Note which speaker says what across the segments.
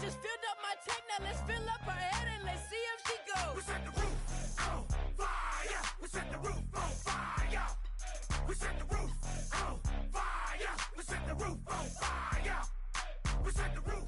Speaker 1: just filled up my tank, now let's fill up her head and let's see if she goes.
Speaker 2: We set the roof on fire. We set the roof on fire. We set the roof on fire. We set the roof on fire. We set the roof.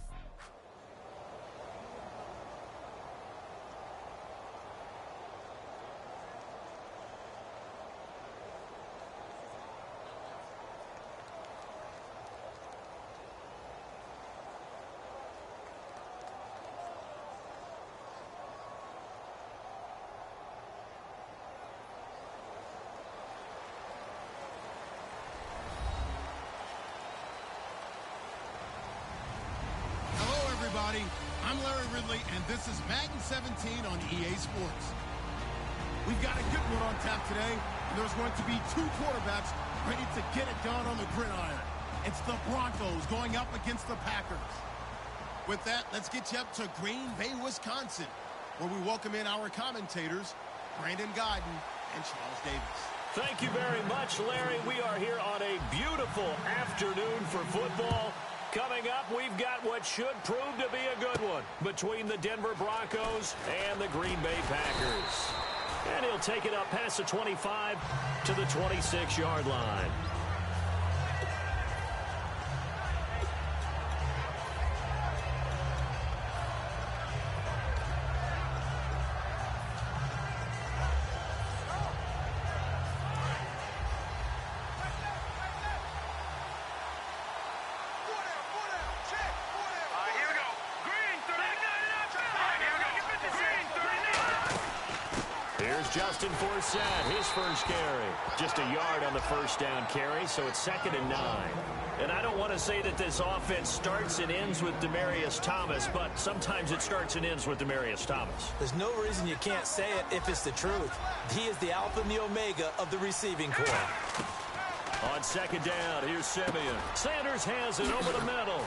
Speaker 3: Everybody, I'm Larry Ridley, and this is Madden 17 on EA Sports. We've got a good one on tap today, and there's going to be two quarterbacks ready to get it done on the gridiron. It's the Broncos going up against the Packers. With that, let's get you up to Green Bay, Wisconsin, where we welcome in our commentators, Brandon Godden and Charles Davis.
Speaker 4: Thank you very much, Larry. We are here on a beautiful afternoon for football. Coming up, we've got what should prove to be a good one between the Denver Broncos and the Green Bay Packers. And he'll take it up past the 25 to the 26-yard line. Justin Forsett, his first carry. Just a yard on the first down carry, so it's 2nd and 9. And I don't want to say that this offense starts and ends with Demaryius Thomas, but sometimes it starts and ends with Demaryius Thomas.
Speaker 5: There's no reason you can't say it if it's the truth. He is the alpha and the omega of the receiving corps.
Speaker 4: On 2nd down, here's Simeon. Sanders has it over the middle.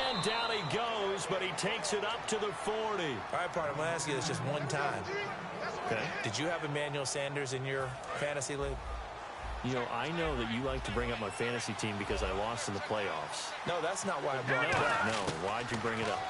Speaker 4: And down he goes, but he takes it up to the 40.
Speaker 5: All right, partner, I'm going to ask you this just one time.
Speaker 4: Okay.
Speaker 5: Did you have Emmanuel Sanders in your fantasy league?
Speaker 4: You know, I know that you like to bring up my fantasy team because I lost in the playoffs.
Speaker 5: No, that's not why I brought it up.
Speaker 4: No, why'd you bring it up?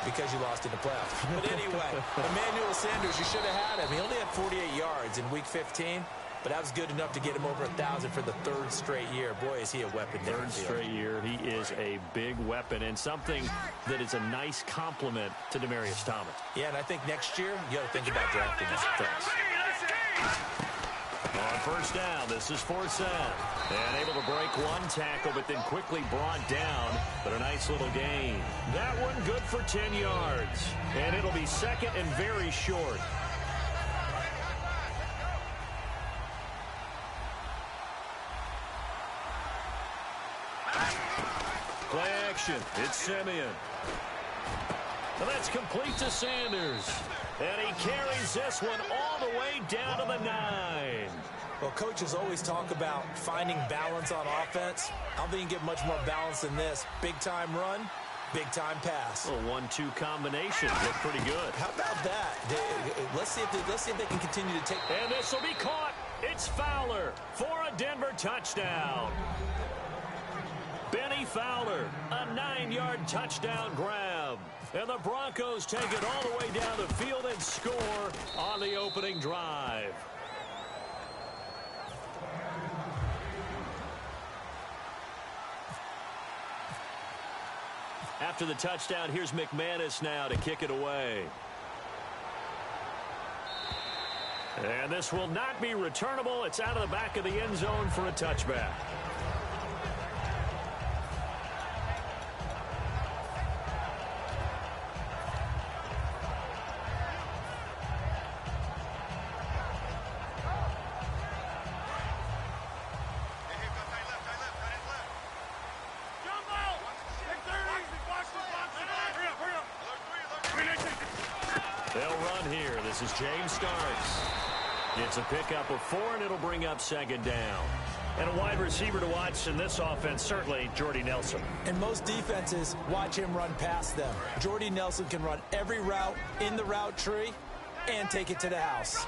Speaker 5: Because you lost in the playoffs. But anyway, Emmanuel Sanders, you should have had him. He only had 48 yards in Week 15, but that was good enough to get him over 1,000 for the 3rd straight year. Boy, is he a weapon.
Speaker 4: 3rd straight year. He is a big weapon and something that is a nice compliment to Demaryius Thomas.
Speaker 5: Yeah, and I think next year, you got to think about drafting him.
Speaker 4: On 1st down, this is Forsett. And able to break one tackle, but then quickly brought down. But a nice little gain. That one good for 10 yards. And it'll be 2nd and very short. Play action. It's Simeon. And that's complete to Sanders. And he carries this one all the way down to the 9.
Speaker 5: Well, coaches always talk about finding balance on offense. I don't think you can get much more balance than this. Big-time run, big-time pass.
Speaker 4: A 1-2 combination. Look pretty good.
Speaker 5: How about that? Let's see if they can continue to take.
Speaker 4: And this will be caught. It's Fowler for a Denver touchdown. Benny Fowler, a 9-yard touchdown grab. And the Broncos take it all the way down the field and score on the opening drive. After the touchdown, here's McManus now to kick it away. And this will not be returnable. It's out of the back of the end zone for a touchback. They'll run here. This is James Starks. It's a pickup of 4, and it'll bring up 2nd down. And a wide receiver to watch in this offense, certainly Jordy Nelson.
Speaker 5: And most defenses watch him run past them. Jordy Nelson can run every route in the route tree and take it to the house.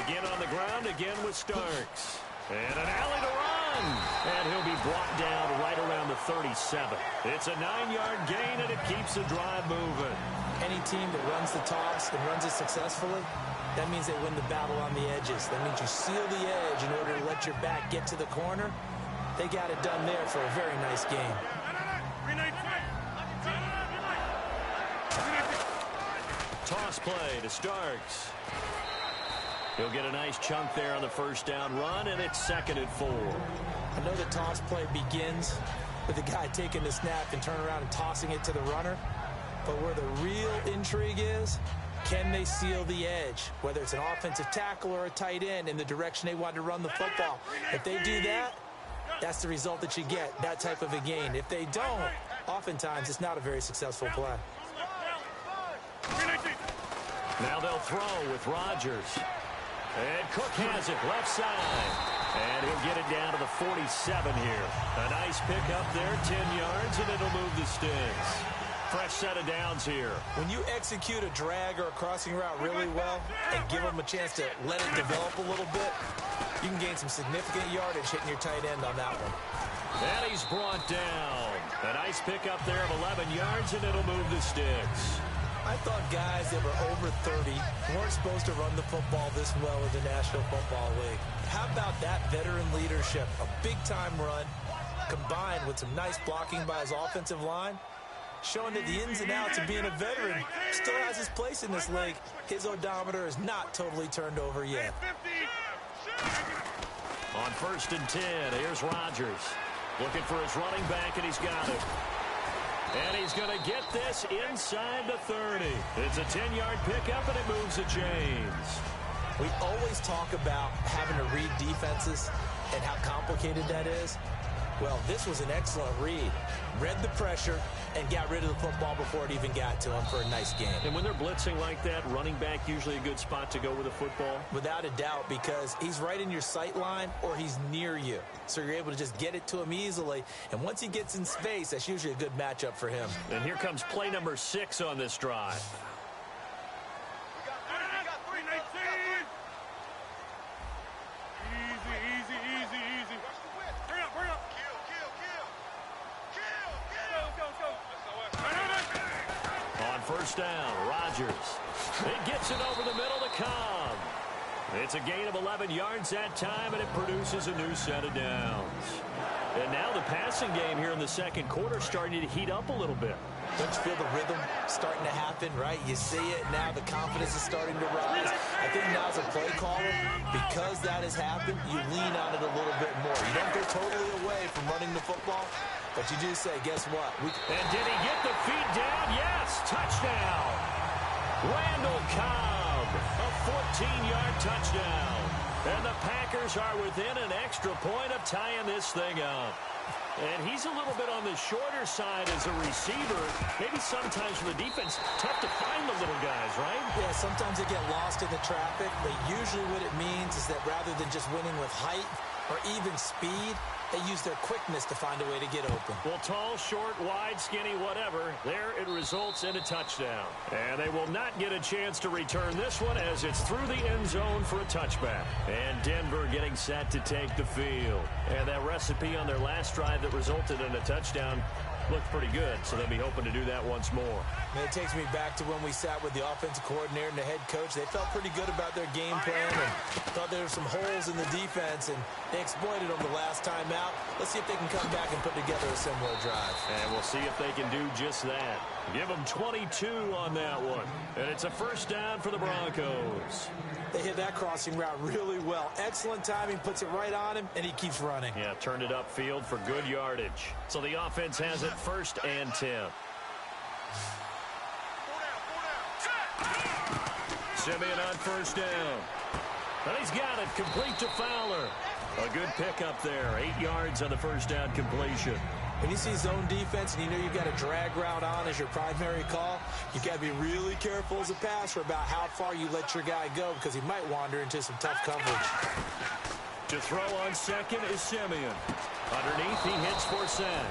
Speaker 4: Again on the ground, again with Starks. And an alley to run. And he'll be brought down right around the 37. It's a 9-yard gain, and it keeps the drive moving.
Speaker 5: Any team that runs the toss and runs it successfully, that means they win the battle on the edges. That means you seal the edge in order to let your back get to the corner. They got it done there for a very nice game.
Speaker 4: Toss play to Starks. He'll get a nice chunk there on the first down run, and it's 2nd and 4.
Speaker 5: I know the toss play begins with the guy taking the snap and turning around and tossing it to the runner. But where the real intrigue is, can they seal the edge? Whether it's an offensive tackle or a tight end in the direction they want to run the football. If they do that, that's the result that you get, that type of a gain. If they don't, oftentimes it's not a very successful play.
Speaker 4: Now they'll throw with Rodgers. And Cook has it left side. And he'll get it down to the 47 here. A nice pickup there, 10 yards, and it'll move the sticks. Fresh set of downs here.
Speaker 5: When you execute a drag or a crossing route really well and give them a chance to let it develop a little bit, you can gain some significant yardage hitting your tight end on that one.
Speaker 4: And he's brought down. A nice pickup there of 11 yards, and it'll move the sticks.
Speaker 5: I thought guys that were over 30 weren't supposed to run the football this well in the National Football League. How about that veteran leadership? A big-time run combined with some nice blocking by his offensive line, showing that the ins and outs of being a veteran still has his place in this league. His odometer is not totally turned over yet.
Speaker 4: On 1st and 10, here's Rodgers. Looking for his running back, and he's got it. And he's going to get this inside the 30. It's a 10-yard pickup, and it moves the chains.
Speaker 5: We always talk about having to read defenses and how complicated that is. Well, this was an excellent read. Read the pressure and got rid of the football before it even got to him for a nice game.
Speaker 4: And when they're blitzing like that, running back usually a good spot to go with the football?
Speaker 5: Without a doubt, because he's right in your sight line or he's near you. So you're able to just get it to him easily. And once he gets in space, that's usually a good matchup for him.
Speaker 4: And here comes play number 6 on this drive. First down, Rodgers. It gets it over the middle to Cobb. It's a gain of 11 yards that time, and it produces a new set of downs. And now the passing game here in the second quarter starting to heat up a little bit.
Speaker 5: Don't you feel the rhythm starting to happen, right? You see it now, the confidence is starting to rise. I think now as a play caller, because that has happened, you lean on it a little bit more. You don't go totally away from running the football, but you do say, guess what?
Speaker 4: And did he get the feet down? Yes, touchdown. Randall Cobb, a 14-yard touchdown. And the Packers are within an extra point of tying this thing up. And he's a little bit on the shorter side as a receiver. Maybe sometimes for the defense, tough to find the little guys, right?
Speaker 5: Yeah, sometimes they get lost in the traffic, but usually what it means is that rather than just winning with height or even speed, they use their quickness to find a way to get open.
Speaker 4: Well, tall, short, wide, skinny, whatever, there it results in a touchdown. And they will not get a chance to return this one as it's through the end zone for a touchback. And Denver getting set to take the field. And that recipe on their last drive that resulted in a touchdown looked pretty good, so they'll be hoping to do that once more.
Speaker 5: And it takes me back to when we sat with the offensive coordinator and the head coach. They felt pretty good about their game plan and thought there were some holes in the defense, and they exploited them the last time out. Let's see if they can come back and put together a similar drive.
Speaker 4: And we'll see if they can do just that. Give them 22 on that one. And it's a first down for the Broncos.
Speaker 5: They hit that crossing route really well. Excellent timing, puts it right on him, and he keeps running.
Speaker 4: Yeah, turned it upfield for good yardage. So the offense has it 1st and 10. Simeon on first down. And he's got it, complete to Fowler. A good pickup there, 8 yards on the first down completion.
Speaker 5: When you see zone defense and you know you've got a drag route on as your primary call, you've got to be really careful as a passer about how far you let your guy go because he might wander into some tough coverage.
Speaker 4: To throw on second is Simeon. Underneath, he hits for sack.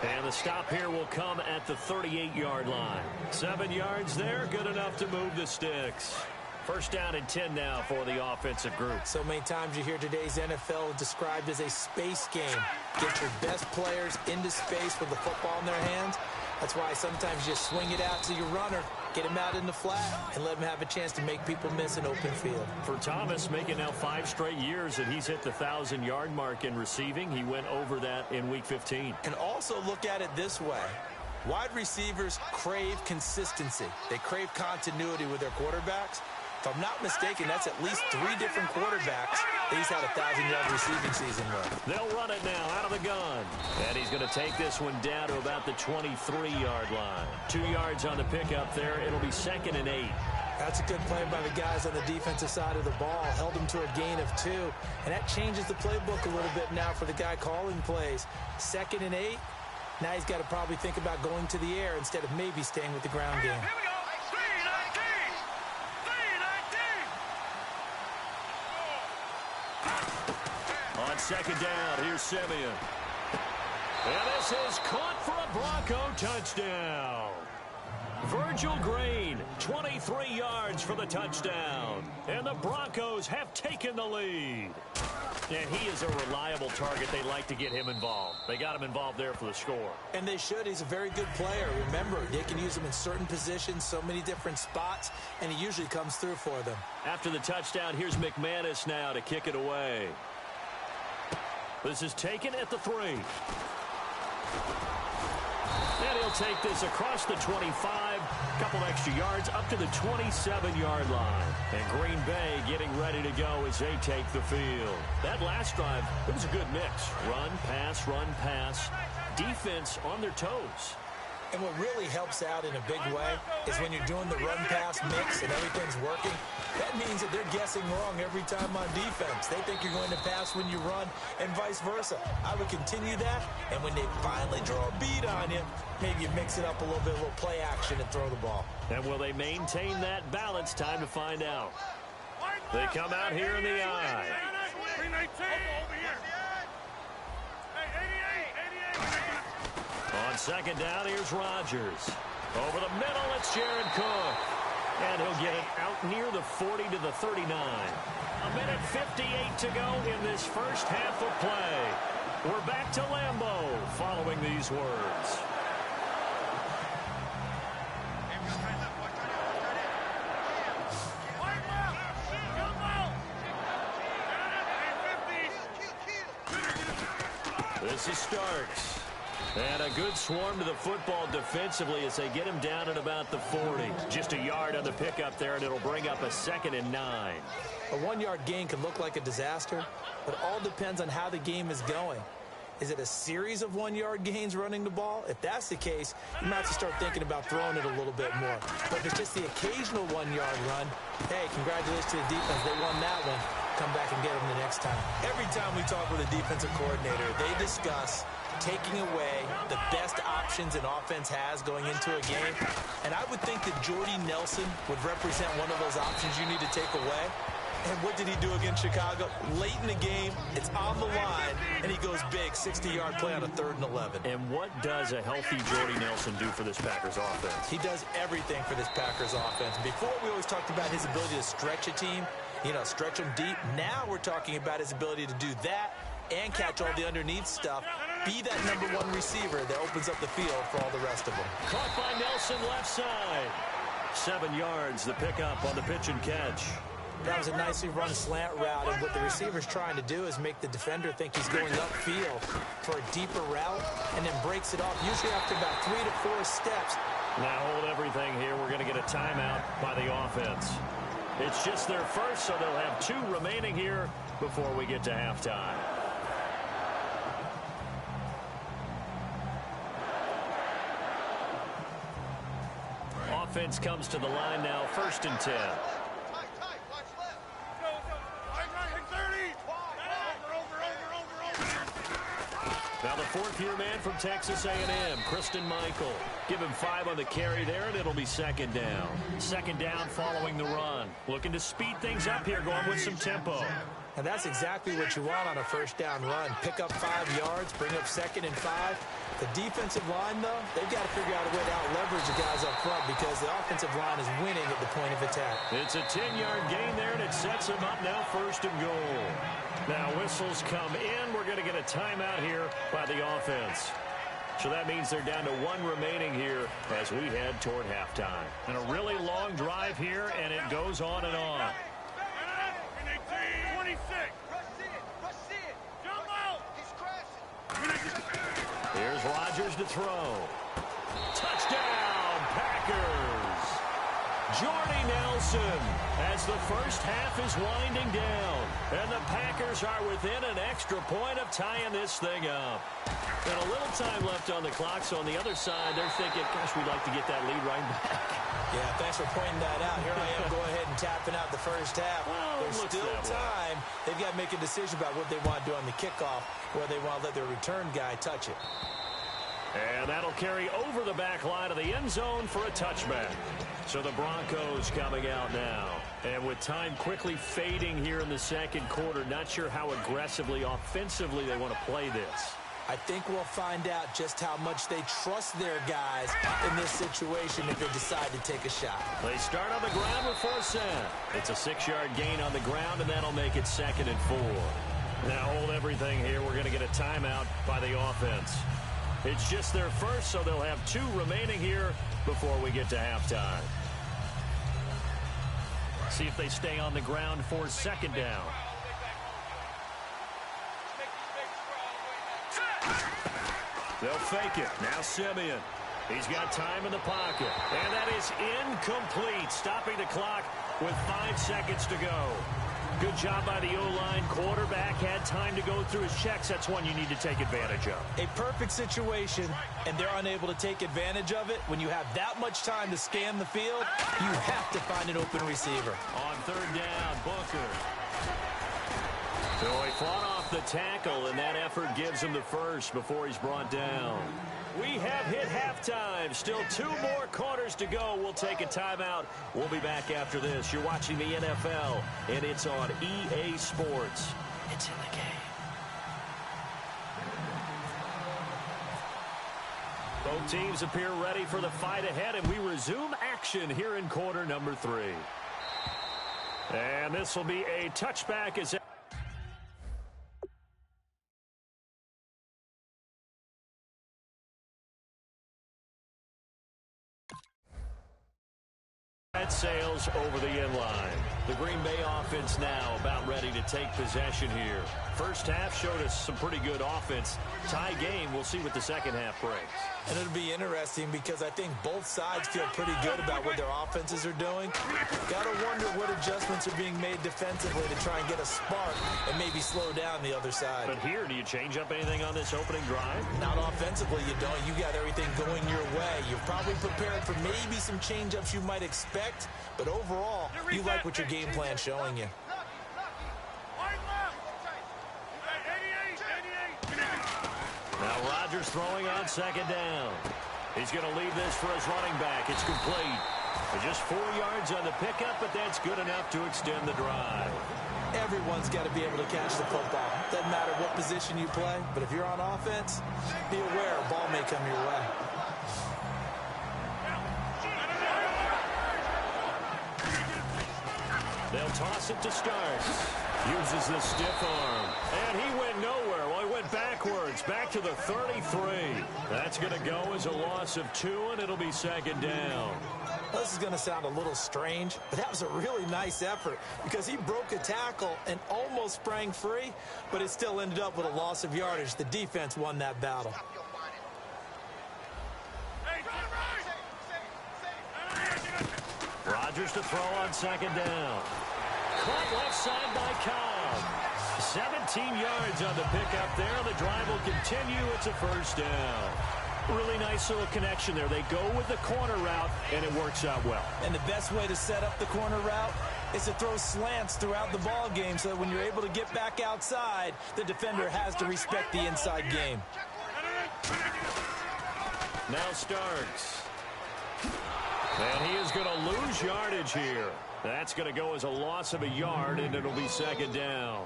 Speaker 4: And the stop here will come at the 38-yard line. 7 yards there, good enough to move the sticks. First down and 10 now for the offensive group.
Speaker 5: So many times you hear today's NFL described as a space game. Get your best players into space with the football in their hands. That's why sometimes you swing it out to your runner, get him out in the flat, and let him have a chance to make people miss an open field.
Speaker 4: For Thomas, making now 5 straight years that he's hit the 1,000-yard mark in receiving. He went over that in Week 15.
Speaker 5: And also look at it this way. Wide receivers crave consistency. They crave continuity with their quarterbacks. If I'm not mistaken, that's at least 3 different quarterbacks that he's had a 1,000-yard receiving season with.
Speaker 4: They'll run it now out of the gun. And he's going to take this one down to about the 23-yard line. 2 yards on the pickup there. It'll be 2nd and 8.
Speaker 5: That's a good play by the guys on the defensive side of the ball. Held him to a gain of 2. And that changes the playbook a little bit now for the guy calling plays. 2nd and 8. Now he's got to probably think about going to the air instead of maybe staying with the ground game.
Speaker 2: Here we go. 3-19.
Speaker 4: On 2nd down, here's Simeon. And this is caught for a Bronco touchdown. Virgil Green, 23 yards for the touchdown. And the Broncos have taken the lead. And he is a reliable target. They like to get him involved. They got him involved there for the score.
Speaker 5: And they should. He's a very good player. Remember, they can use him in certain positions, so many different spots, and he usually comes through for them.
Speaker 4: After the touchdown, here's McManus now to kick it away. This is taken at the 3. And he'll take this across the 25, couple extra yards up to the 27-yard line. And Green Bay getting ready to go as they take the field. That last drive, it was a good mix. Run, pass, defense on their toes.
Speaker 5: And what really helps out in a big way is when you're doing the run-pass mix and everything's working. That means that they're guessing wrong every time on defense. They think you're going to pass when you run and vice versa. I would continue that, and when they finally draw a beat on you, maybe you mix it up a little bit, a little play action and throw the ball.
Speaker 4: And will they maintain that balance? Time to find out. They come out here in the eye.
Speaker 2: 3-19. Over here.
Speaker 4: On 2nd down, here's Rodgers. Over the middle, it's Jared Cook. And he'll get it out near the 40 to the 39. 1:58 to go in this first half of play. We're back to Lambeau following these words. This is Starks. And a good swarm to the football defensively as they get him down at about the 40. Just a yard on the pickup there, and it'll bring up a 2nd and 9.
Speaker 5: A 1-yard gain can look like a disaster, but it all depends on how the game is going. Is it a series of 1-yard gains running the ball? If that's the case, you might have to start thinking about throwing it a little bit more. But if it's just the occasional 1-yard run, hey, congratulations to the defense. They won that one. Come back and get them the next time. Every time we talk with a defensive coordinator, they discuss taking away the best options an offense has going into a game. And I would think that Jordy Nelson would represent one of those options you need to take away. And what did he do against Chicago? Late in the game, it's on the line, and he goes big, 60-yard play on a 3rd and 11.
Speaker 4: And what does a healthy Jordy Nelson do for this Packers offense?
Speaker 5: He does everything for this Packers offense. Before, we always talked about his ability to stretch a team, stretch them deep. Now we're talking about his ability to do that and catch all the underneath stuff. Be that #1 receiver that opens up the field for all the rest of them.
Speaker 4: Caught by Nelson left side. 7 yards, the pickup on the pitch and catch.
Speaker 5: That was a nicely run slant route, and what the receiver's trying to do is make the defender think he's going upfield for a deeper route, and then breaks it off, usually after about 3 to 4 steps.
Speaker 4: Now hold everything here. We're going to get a timeout by the offense. It's just their first, so they'll have 2 remaining here before we get to halftime. Offense comes to the line now, 1st and 10. Now the 4th-year man from Texas A&M, Christian Michael. Give him 5 on the carry there, and it'll be 2nd down. 2nd down following the run. Looking to speed things up here, going with some tempo.
Speaker 5: And that's exactly what you want on a first down run. Pick up 5 yards, bring up 2nd and 5. The defensive line, though, they've got to figure out a way to out-leverage the guys up front because the offensive line is winning at the point of attack.
Speaker 4: It's a 10-yard gain there, and it sets them up now 1st and goal. Now whistles come in. We're going to get a timeout here by the offense. So that means they're down to 1 remaining here as we head toward halftime. And a really long drive here, and it goes on and on.
Speaker 2: 26.
Speaker 4: Here's Rodgers to throw. Touchdown, Packers. Jordy Nelson as the first half is winding down. And the Packers are within an extra point of tying this thing up. And a little time left on the clock, so on the other side, they're thinking, gosh, we'd like to get that lead right back.
Speaker 5: Yeah, thanks for pointing that out. Here I am, go ahead and tapping out the first half.
Speaker 4: Well,
Speaker 5: there's still time. They've got to make a decision about what they want to do on the kickoff, where they want to let their return guy touch it.
Speaker 4: And that'll carry over the back line of the end zone for a touchback. So the Broncos coming out now. And with time quickly fading here in the second quarter, not sure how aggressively, offensively they want to play this.
Speaker 5: I think we'll find out just how much they trust their guys in this situation if they decide to take a shot.
Speaker 4: They start on the ground with 4 cents. It's a 6-yard gain on the ground, and that'll make it 2nd and 4. Now hold everything here. We're going to get a timeout by the offense. It's just their first, so they'll have 2 remaining here before we get to halftime. See if they stay on the ground for 2nd down. They'll fake it. Now Simeon. He's got time in the pocket. And that is incomplete. Stopping the clock with 5 seconds to go. Good job by the O-line. Quarterback had time to go through his checks. That's one you need to take advantage of.
Speaker 5: A perfect situation, and they're unable to take advantage of it. When you have that much time to scan the field, you have to find an open receiver.
Speaker 4: On 3rd down, Booker. So he fought off the tackle, and that effort gives him the first before he's brought down. We have hit halftime. Still 2 more quarters to go. We'll take a timeout. We'll be back after this. You're watching the NFL, and it's on EA Sports. It's in the game. Both teams appear ready for the fight ahead, and we resume action here in quarter number 3. And this will be a touchback as sails over the end line. The Green Bay offense now about ready to take possession here. First half showed us some pretty good offense. Tie game. We'll see what the second half brings.
Speaker 5: And it'll be interesting because I think both sides feel pretty good about what their offenses are doing. Got to wonder what adjustments are being made defensively to try and get a spark and maybe slow down the other side.
Speaker 4: But here, do you change up anything on this opening drive?
Speaker 5: Not offensively, you don't. You got everything going your way. You're probably prepared for maybe some change-ups you might expect, but overall, you like what your game plan's showing you.
Speaker 4: Now Rodgers throwing on 2nd down. He's going to leave this for his running back. It's complete. Just 4 yards on the pickup, but that's good enough to extend the drive.
Speaker 5: Everyone's got to be able to catch the football. Doesn't matter what position you play, but if you're on offense, be aware a ball may come your way.
Speaker 4: They'll toss it to Starks. Uses the stiff arm. And he went nowhere. Well, he went backwards. Back to the 33. That's going to go as a loss of 2, and it'll be 2nd down.
Speaker 5: Well, this is going to sound a little strange, but that was a really nice effort because he broke a tackle and almost sprang free, but it still ended up with a loss of yardage. The defense won that battle.
Speaker 4: Rodgers to throw on 2nd down. Caught left side by Cobb. 17 yards on the pickup there. The drive will continue. It's a 1st down. Really nice little connection there. They go with the corner route, and it works out well.
Speaker 5: And the best way to set up the corner route is to throw slants throughout the ball game so that when you're able to get back outside, the defender has to respect the inside game.
Speaker 4: Now Starks. And he is going to lose yardage here. That's going to go as a loss of a yard, and it'll be second down.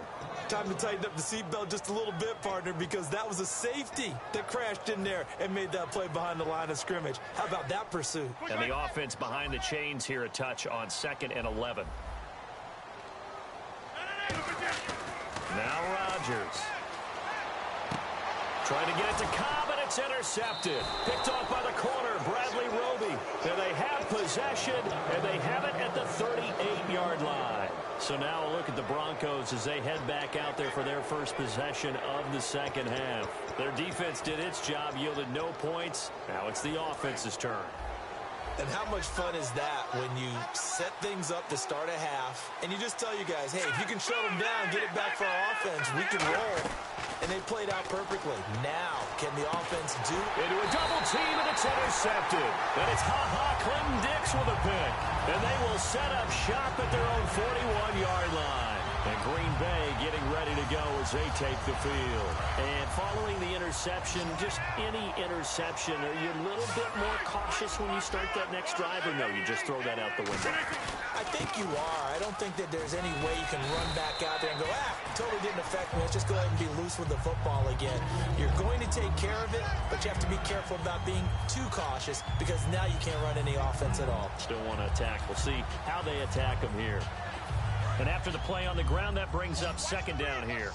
Speaker 5: Time to tighten up the seatbelt just a little bit, partner, because that was a safety that crashed in there and made that play behind the line of scrimmage. How about that pursuit?
Speaker 4: And the offense behind the chains here, a touch on 2nd and 11. Now Rodgers. Trying to get it to Cobb, and it's intercepted. Picked off by the corner, Bradley Roby. And they have possession, and they have it at the 38-yard line. So now a look at the Broncos as they head back out there for their first possession of the second half. Their defense did its job, yielded no points. Now it's the offense's turn.
Speaker 5: And how much fun is that when you set things up to start a half, and you just tell you guys, hey, if you can shut them down, get it back for our offense, we can roll. And they played out perfectly. Now, can the offense do?
Speaker 4: Into a double team, and it's intercepted. And it's Clinton Dix with a pick. And they will set up shop at their own 41-yard line. And Green Bay getting ready to go as they take the field. And following the interception, just any interception, are you a little bit more cautious when you start that next drive, or no, you just throw that out the window?
Speaker 5: I think you are. I don't think that there's any way you can run back out there and go, totally didn't affect me. Let's just go ahead and be loose with the football again. You're going to take care of it, but you have to be careful about being too cautious because now you can't run any offense at all.
Speaker 4: Still want to attack. We'll see how they attack them here. And after the play on the ground, that brings up second down here.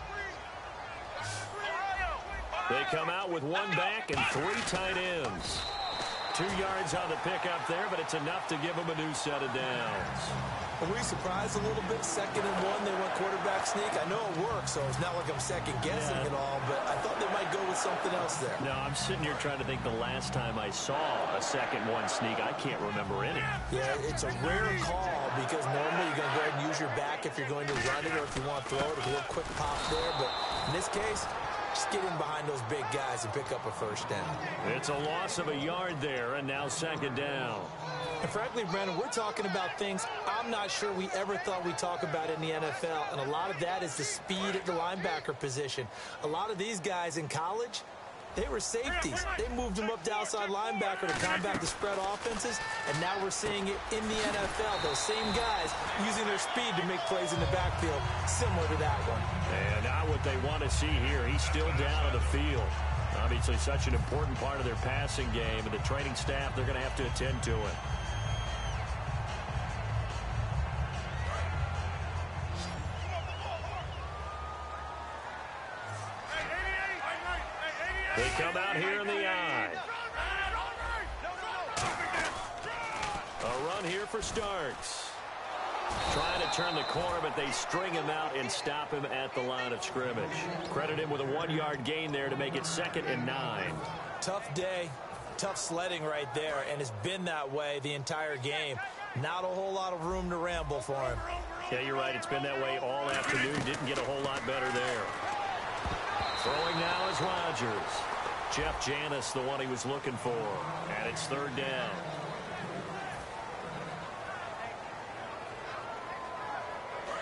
Speaker 4: They come out with one back and 3 tight ends. 2 yards on the pickup there, but it's enough to give them a new set of downs.
Speaker 5: Were we surprised a little bit? 2nd and 1, they went quarterback sneak. I know it works, so it's not like I'm second-guessing it all, but I thought they might go with something else there.
Speaker 4: No, I'm sitting here trying to think the last time I saw a 2nd 1 sneak. I can't remember any.
Speaker 5: Yeah, it's a rare call because normally you're going to go ahead and use your back if you're going to run it or if you want to throw it. A little quick pop there, but in this case, just get in behind those big guys and pick up a first down.
Speaker 4: It's a loss of a yard there, and now second down.
Speaker 5: And frankly, Brandon, we're talking about things I'm not sure we ever thought we'd talk about in the NFL, and a lot of that is the speed at the linebacker position. A lot of these guys in college, they were safeties. They moved them up to outside linebacker to combat the spread offenses, and now we're seeing it in the NFL. Those same guys using their speed to make plays in the backfield, similar to that one.
Speaker 4: And now what they want to see here, he's still down on the field. Obviously such an important part of their passing game, and the training staff, they're going to have to attend to it. They come out here in the eye. A run here for Starks. Trying to turn the corner, but they string him out and stop him at the line of scrimmage. Credit him with a 1-yard gain there to make it 2nd and 9.
Speaker 5: Tough day, tough sledding right there, and it's been that way the entire game. Not a whole lot of room to ramble for him.
Speaker 4: Yeah, you're right. It's been that way all afternoon. Didn't get a whole lot better there. Throwing now is Rodgers. Jeff Janis, the one he was looking for. And it's 3rd down.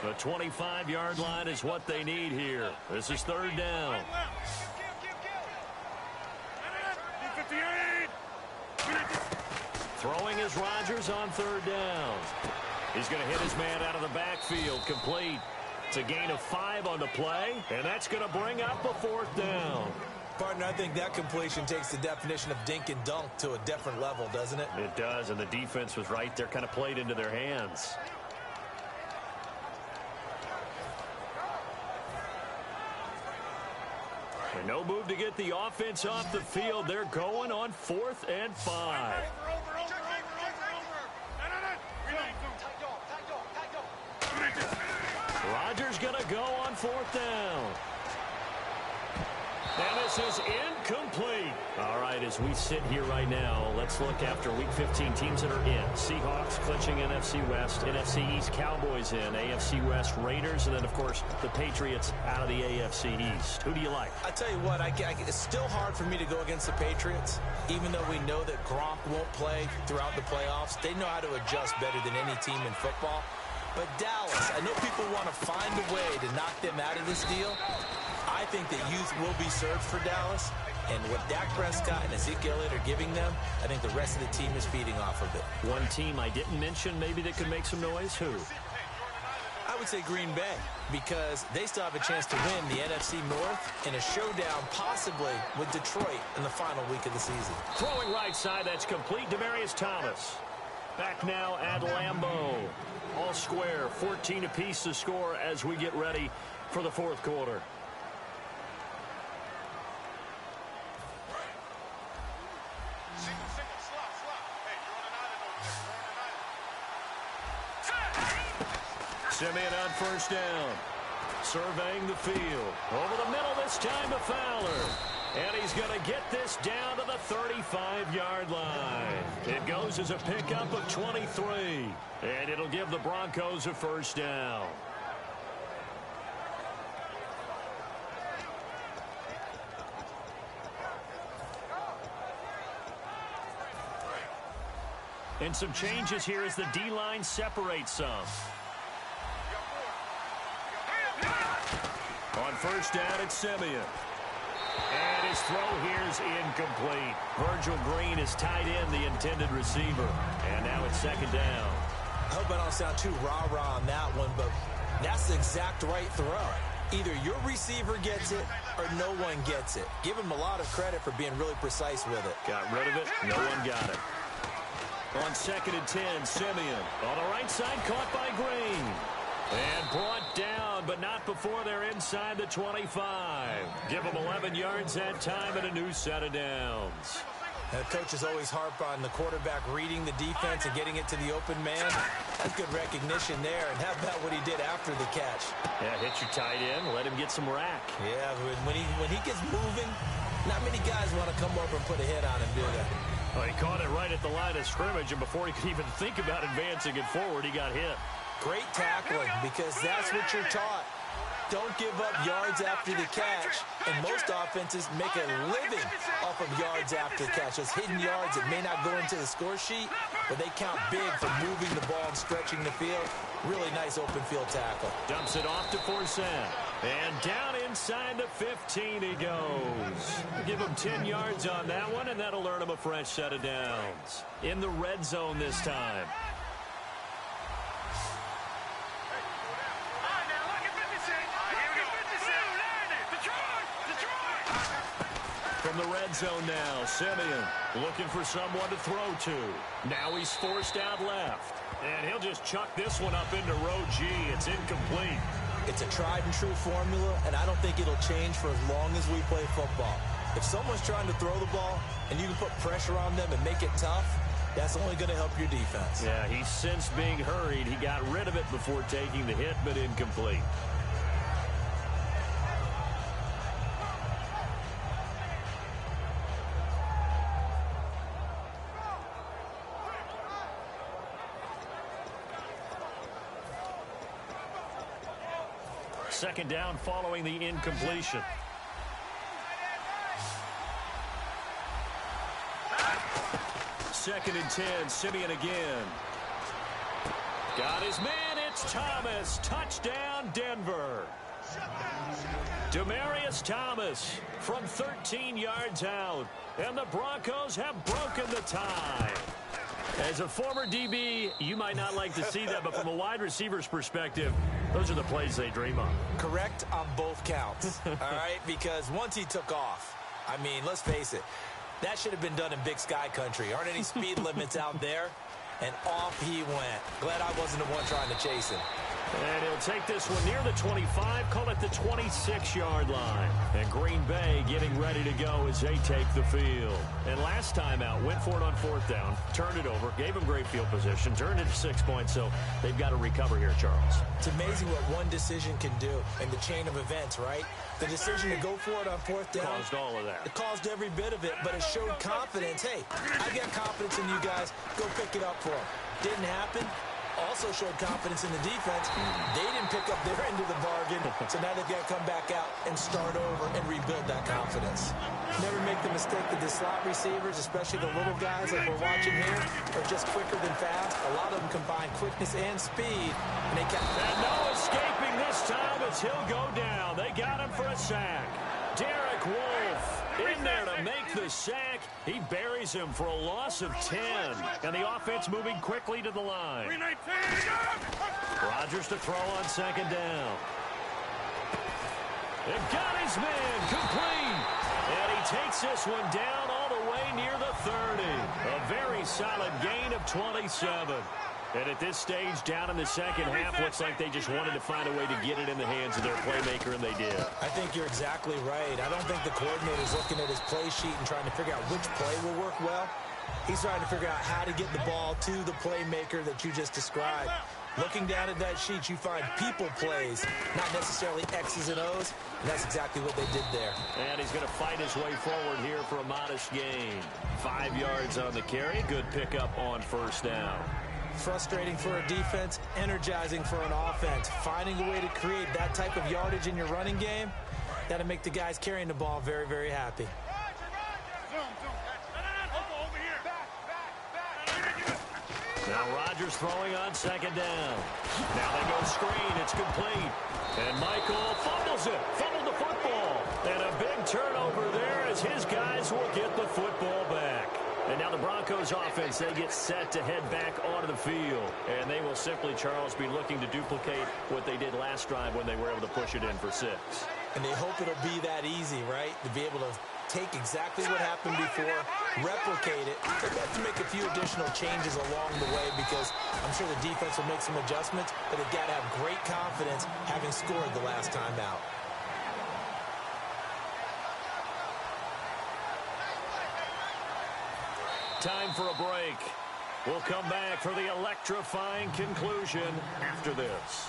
Speaker 4: The 25-yard line is what they need here. This is 3rd down. Throwing is Rodgers on 3rd down. He's going to hit his man out of the backfield. Complete. It's a gain of 5 on the play, and that's going to bring up a 4th down.
Speaker 5: Partner, I think that completion takes the definition of dink and dunk to a different level, doesn't it?
Speaker 4: It does, and the defense was right there, kind of played into their hands. And no move to get the offense off the field. They're going on 4th and 5. Rodgers going to go on 4th down. And this is incomplete. All right, as we sit here right now, let's look after Week 15 teams that are in. Seahawks clinching NFC West, NFC East Cowboys in, AFC West Raiders, and then, of course, the Patriots out of the AFC East. Who do you like?
Speaker 5: I tell you what, it's still hard for me to go against the Patriots, even though we know that Gronk won't play throughout the playoffs. They know how to adjust better than any team in football. But Dallas, I know people want to find a way to knock them out of this deal. I think that youth will be served for Dallas. And what Dak Prescott and Ezekiel Elliott are giving them, I think the rest of the team is feeding off of it.
Speaker 4: One team I didn't mention maybe that could make some noise. Who?
Speaker 5: I would say Green Bay, because they still have a chance to win the NFC North in a showdown possibly with Detroit in the final week of the season.
Speaker 4: Throwing right side, that's complete. Demaryius Thomas. Back now at Lambeau. All square, 14 apiece to score as we get ready for the fourth quarter. Simeon on first down. Surveying the field. Over the middle this time to Fowler. And he's going to get this down to the 35-yard line. It goes as a pickup of 23. And it'll give the Broncos a first down. And some changes here as the D-line separates some. On first down, it's Simeon. And his throw here is incomplete. Virgil Green is tied in, the intended receiver. And now it's second down.
Speaker 5: I hope I don't sound too rah-rah on that one, but that's the exact right throw. Either your receiver gets it or no one gets it. Give him a lot of credit for being really precise with it.
Speaker 4: Got rid of it. No one got it. On second and 10, Simeon. On the right side, caught by Green. And brought down, but not before they're inside the 25. Give them 11 yards that time and a new set of downs.
Speaker 5: Coaches always harp on the quarterback reading the defense and getting it to the open man. That's good recognition there. And how about what he did after the catch?
Speaker 4: Yeah, hit your tight end, let him get some rack.
Speaker 5: Yeah, when he gets moving, not many guys want to come over and put a hit on him, do they?
Speaker 4: Well, he caught it right at the line of scrimmage, and before he could even think about advancing it forward, he got hit.
Speaker 5: Great tackling, because that's what you're taught. Don't give up yards after the catch. And most offenses make a living off of yards after the catch. Those hidden yards that may not go into the score sheet, but they count big for moving the ball and stretching the field. Really nice open field tackle.
Speaker 4: Dumps it off to Forsett. And down inside the 15 he goes. Give him 10 yards on that one, and that'll earn him a fresh set of downs. In the red zone this time. From the red zone now, Simeon looking for someone to throw to. Now he's forced out left. And he'll just chuck this one up into row G. It's incomplete.
Speaker 5: It's a tried and true formula, and I don't think it'll change for as long as we play football. If someone's trying to throw the ball and you can put pressure on them and make it tough, that's only going to help your defense.
Speaker 4: Yeah, he sensed being hurried. He got rid of it before taking the hit, but incomplete. Second down following the incompletion. Second and 10, Simeon again. Got his man, it's Thomas. Touchdown, Denver. Demaryius Thomas from 13 yards out. And the Broncos have broken the tie. As a former DB, you might not like to see that, but from a wide receiver's perspective, those are the plays they dream of.
Speaker 5: Correct on both counts, all right? Because once he took off, I mean, let's face it, that should have been done in Big Sky country. Aren't any speed limits out there? And off he went. Glad I wasn't the one trying to chase him.
Speaker 4: And he'll take this one near the 25, call it the 26-yard line. And Green Bay getting ready to go as they take the field. And last time out, went for it on fourth down, turned it over, gave him great field position, turned it to 6 points, so they've got to recover here, Charles.
Speaker 5: It's amazing what one decision can do in the chain of events, right? The decision to go for it on fourth down.
Speaker 4: Caused all of that.
Speaker 5: It caused every bit of it, but it showed confidence. Hey, I got confidence in you guys. Go pick it up for them. Didn't happen. Also showed confidence in the defense. They didn't pick up their end of the bargain, so now they've got to come back out and start over and rebuild that confidence. Never make the mistake that the slot receivers, especially the little guys like we're watching here, are just quicker than fast. A lot of them combine quickness and speed, and they can't.
Speaker 4: And no escaping this time as he'll go down. They got him for a sack. Derek Wolfe in there to to make the sack. He buries him for a loss of 10. And the offense moving quickly to the line. Rodgers to throw on second down. It got his man complete. And he takes this one down all the way near the 30. A very solid gain of 27. And at this stage, down in the second half, looks like they just wanted to find a way to get it in the hands of their playmaker, and they did.
Speaker 5: I think you're exactly right. I don't think the coordinator's looking at his play sheet and trying to figure out which play will work well. He's trying to figure out how to get the ball to the playmaker that you just described. Looking down at that sheet, you find people plays, not necessarily X's and O's, and that's exactly what they did there.
Speaker 4: And he's going to fight his way forward here for a modest gain. 5 yards on the carry. Good pickup on first down.
Speaker 5: Frustrating for a defense, energizing for an offense. Finding a way to create that type of yardage in your running game, that'll make the guys carrying the ball very, very happy.
Speaker 4: Now Rodgers throwing on second down. Now they go screen. It's complete. And Michael fumbles it. Fumbled the football. And a big turnover there as his guys will get the football back. And now the Broncos offense, they get set to head back onto the field. And they will simply, Charles, be looking to duplicate what they did last drive when they were able to push it in for 6.
Speaker 5: And they hope it'll be that easy, right? To be able to take exactly what happened before, replicate it. They've got to make a few additional changes along the way because I'm sure the defense will make some adjustments, but they've got to have great confidence having scored the last time out.
Speaker 4: Time for a break. We'll come back for the electrifying conclusion after this.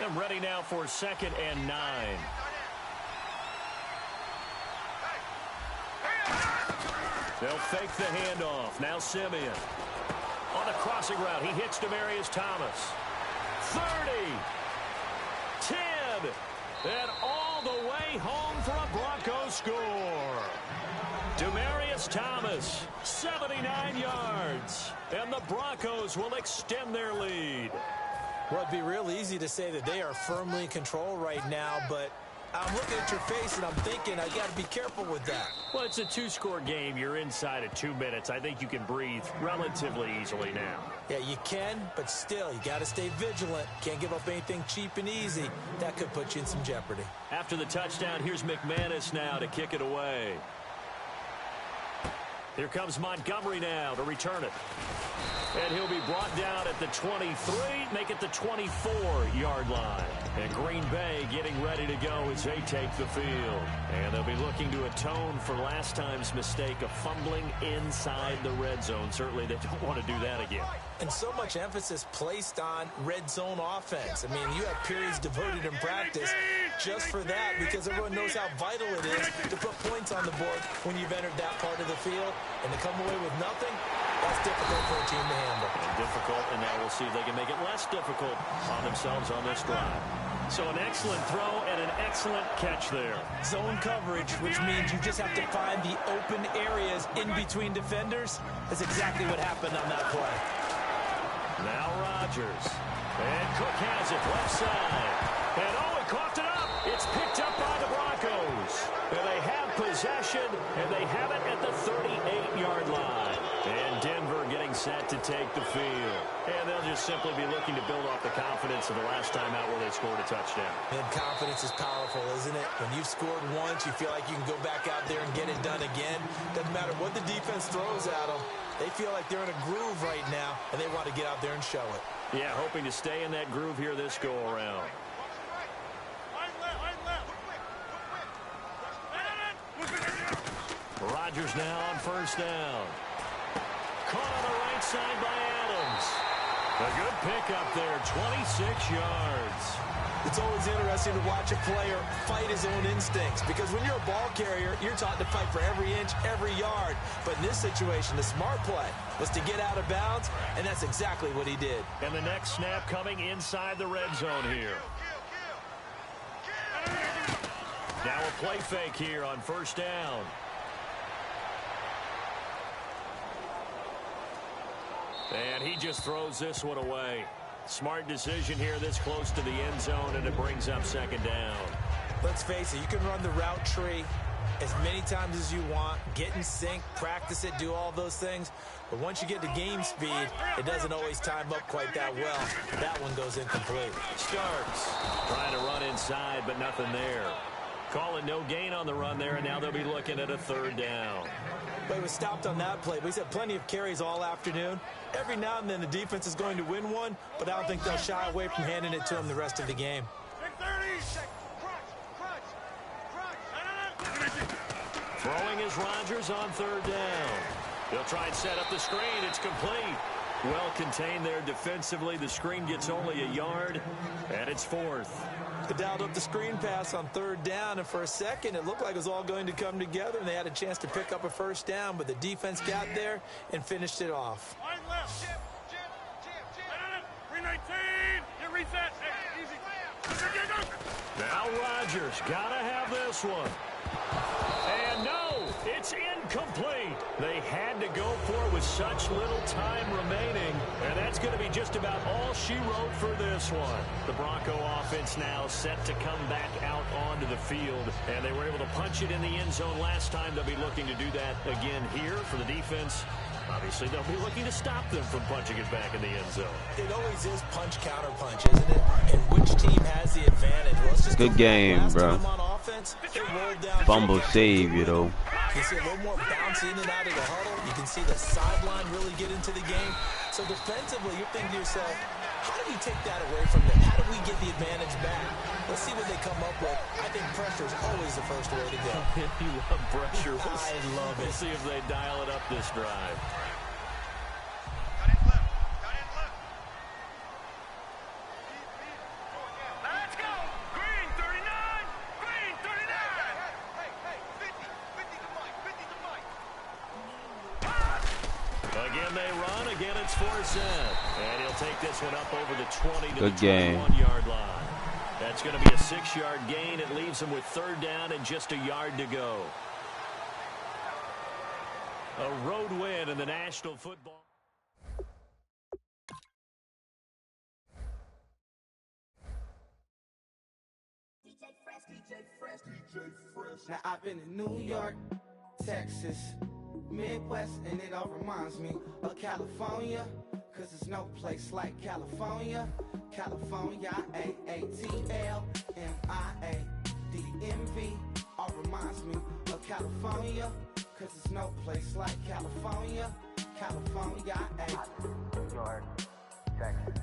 Speaker 4: And ready now for 2nd and 9. They'll fake the handoff. Now Simeon. On the crossing route, he hits Demaryius Thomas. 30. 10. And all the way home for a Broncos score. Demaryius Thomas, 79 yards. And the Broncos will extend their lead.
Speaker 5: Well, it'd be real easy to say that they are firmly in control right now, but I'm looking at your face and I'm thinking I got to be careful with that.
Speaker 4: Well, it's a 2-score game. You're inside of 2 minutes. I think you can breathe relatively easily now.
Speaker 5: Yeah, you can, but still, you got to stay vigilant. Can't give up anything cheap and easy. That could put you in some jeopardy.
Speaker 4: After the touchdown, here's McManus now to kick it away. Here comes Montgomery now to return it. And he'll be brought down at the 23, make it the 24-yard line. And Green Bay getting ready to go as they take the field. And they'll be looking to atone for last time's mistake of fumbling inside the red zone. Certainly they don't want to do that again.
Speaker 5: And so much emphasis placed on red zone offense. I mean, you have periods devoted in practice just for that because everyone knows how vital it is to put points on the board when you've entered that part of the field. And to come away with nothing, that's difficult for a team to handle.
Speaker 4: And difficult, and now we'll see if they can make it less difficult on themselves on this drive. So an excellent throw and an excellent catch there.
Speaker 5: Zone coverage, which means you just have to find the open areas in between defenders. That's exactly what happened on that play.
Speaker 4: Now Rodgers. And Cook has it left side. And he coughed it up. It's picked up by the Broncos. And they have possession, and they have it at the 38-yard line. And Denver getting set to take the field. And they'll just simply be looking to build off the confidence of the last time out where they scored a touchdown.
Speaker 5: And confidence is powerful, isn't it? When you've scored once, you feel like you can go back out there and get it done again. Doesn't matter what the defense throws at them. They feel like they're in a groove right now, and they want to get out there and show it.
Speaker 4: Yeah, hoping to stay in that groove here this go-around. Rodgers now on first down. Caught on the right side by Adams. A good pickup there, 26 yards.
Speaker 5: It's always interesting to watch a player fight his own instincts because when you're a ball carrier, you're taught to fight for every inch, every yard. But in this situation, the smart play was to get out of bounds, and that's exactly what he did.
Speaker 4: And the next snap coming inside the red zone here. Now a play fake here on first down. And he just throws this one away. Smart decision here this close to the end zone, and it brings up second down.
Speaker 5: Let's face it, you can run the route tree as many times as you want, get in sync, practice it, do all those things. But once you get to game speed, it doesn't always time up quite that well. That one goes incomplete.
Speaker 4: Starks trying to run inside, but nothing there. Calling no gain on the run there, and now they'll be looking at a third down.
Speaker 5: But he was stopped on that play. But he's had plenty of carries all afternoon. Every now and then the defense is going to win one, but I don't think they'll shy away from handing it to him the rest of the game.
Speaker 4: Throwing is Rodgers on third down. He'll try and set up the screen. It's complete. Well contained there defensively. The screen gets only a yard, and it's fourth.
Speaker 5: They dialed up the screen pass on third down, and for a second it looked like it was all going to come together, and they had a chance to pick up a first down, but the defense got there and finished it off.
Speaker 2: Line left. Chip. 319. Get reset. Easy.
Speaker 4: Now Rodgers got to have this one. And no, it's incomplete. They had to go for it with such little time remaining, and that's going to be just about all she wrote for this one. The Bronco offense now set to come back out onto the field, and they were able to punch it in the end zone last time. They'll be looking to do that again here for the defense. Obviously, they'll be looking to stop them from punching it back in the end zone.
Speaker 5: It always is punch-counter-punch, isn't it? And which team has the advantage? Well, let's just
Speaker 6: good game, bro.
Speaker 5: On offense, they rolled down
Speaker 6: Fumble save, you know.
Speaker 5: You can see a little more bounce in and out of the huddle. You can see the sideline really get into the game. So defensively, you're thinking to yourself, how do we take that away from them? How do we get the advantage back? Let's see what they come up with. I think pressure is always the first way to go.
Speaker 4: You love pressure.
Speaker 5: I love it.
Speaker 4: We'll see if they dial it up this drive.
Speaker 2: Let's go. Green 39. Green 39. Hey, 50 to Mike. 50 to Mike.
Speaker 4: Again, they run. Again, it's Forsett. And he'll take this one up over the 20 to
Speaker 6: Good
Speaker 4: the
Speaker 6: game.
Speaker 4: 21-yard line. That's going to be a 6-yard gain. It leaves them with third down and just a yard to go. A road win in the National Football.
Speaker 7: Now I've been to New York, Texas, Midwest, and it all reminds me of California, cause there's no place like California. California, AATLMIA-DDMV, all reminds me of California, cause there's no place like California. California,
Speaker 8: New York, Texas.